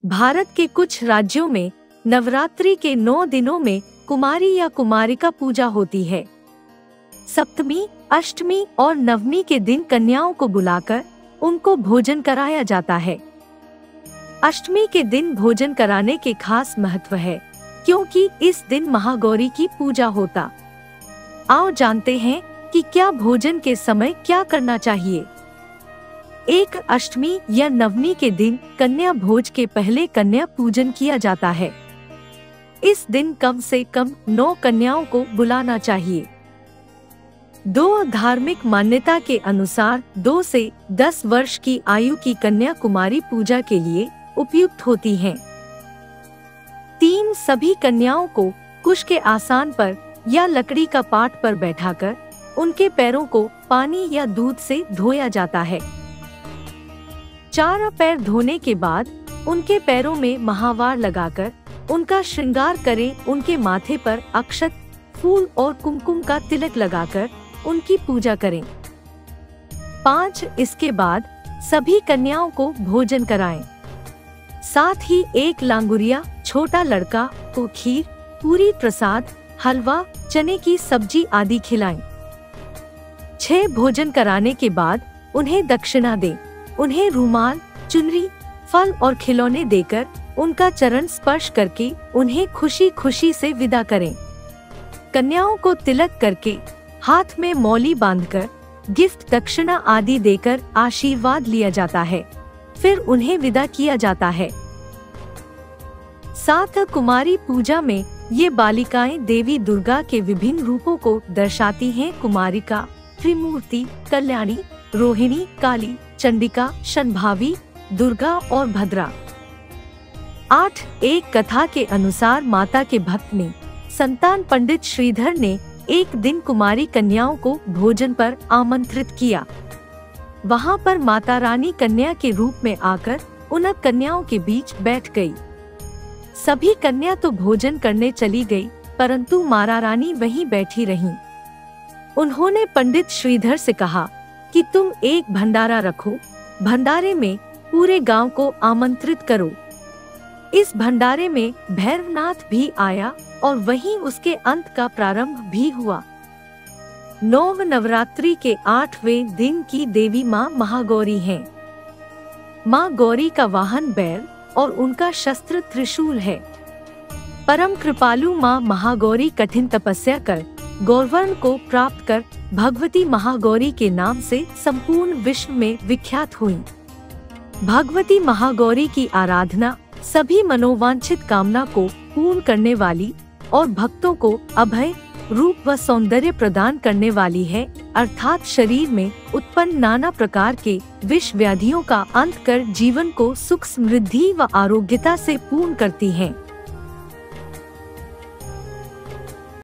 भारत के कुछ राज्यों में नवरात्रि के 9 दिनों में कुमारी या कुमारिका पूजा होती है। सप्तमी, अष्टमी और नवमी के दिन कन्याओं को बुलाकर उनको भोजन कराया जाता है। अष्टमी के दिन भोजन कराने के खास महत्व है, क्योंकि इस दिन महागौरी की पूजा होता। आओ जानते हैं कि क्या भोजन के समय क्या करना चाहिए। 1 अष्टमी या नवमी के दिन कन्या भोज के पहले कन्या पूजन किया जाता है। इस दिन कम से कम 9 कन्याओं को बुलाना चाहिए। 2 धार्मिक मान्यता के अनुसार 2 से 10 वर्ष की आयु की कन्या कुमारी पूजा के लिए उपयुक्त होती हैं। 3 सभी कन्याओं को कुश के आसान पर या लकड़ी का पाट पर बैठाकर उनके पैरों को पानी या दूध से धोया जाता है। 4 पैर धोने के बाद उनके पैरों में महावार लगाकर उनका श्रृंगार करें। उनके माथे पर अक्षत, फूल और कुमकुम का तिलक लगाकर उनकी पूजा करें। 5 इसके बाद सभी कन्याओं को भोजन कराएं। साथ ही 1 लांगुरिया छोटा लड़का को खीर, पूरी, प्रसाद, हलवा, चने की सब्जी आदि खिलाएं। 6 भोजन कराने के बाद उन्हें दक्षिणा दें। उन्हें रुमाल, चुनरी, फल और खिलौने देकर उनका चरण स्पर्श करके उन्हें खुशी खुशी से विदा करें। कन्याओं को तिलक करके हाथ में मौली बांधकर गिफ्ट, दक्षिणा आदि देकर आशीर्वाद लिया जाता है। फिर उन्हें विदा किया जाता है। 7 कुमारी पूजा में ये बालिकाएं देवी दुर्गा के विभिन्न रूपों को दर्शाती हैं। कुमारिका, त्रिमूर्ति, कल्याणी, रोहिणी, काली, चंडिका, शंभावी, दुर्गा और भद्रा। 8 एक कथा के अनुसार माता के भक्त ने संतान पंडित श्रीधर ने एक दिन कुमारी कन्याओं को भोजन पर आमंत्रित किया। वहां पर माता रानी कन्या के रूप में आकर उन कन्याओं के बीच बैठ गई। सभी कन्या तो भोजन करने चली गई, परंतु माता रानी वहीं बैठी रहीं। उन्होंने पंडित श्रीधर से कहा कि तुम एक भंडारा रखो, भंडारे में पूरे गांव को आमंत्रित करो। इस भंडारे में भैरवनाथ भी आया और वहीं उसके अंत का प्रारंभ भी हुआ। नव नवरात्रि के 8वें दिन की देवी माँ महागौरी हैं। माँ गौरी का वाहन बैल और उनका शस्त्र त्रिशूल है। परम कृपालु माँ महागौरी कठिन तपस्या कर गौरवर्ण को प्राप्त कर भगवती महागौरी के नाम से संपूर्ण विश्व में विख्यात हुई। भगवती महागौरी की आराधना सभी मनोवांछित कामना को पूर्ण करने वाली और भक्तों को अभय, रूप व सौंदर्य प्रदान करने वाली है, अर्थात शरीर में उत्पन्न नाना प्रकार के विष व्याधियों का अंत कर जीवन को सुख, समृद्धि व आरोग्यता से पूर्ण करती है।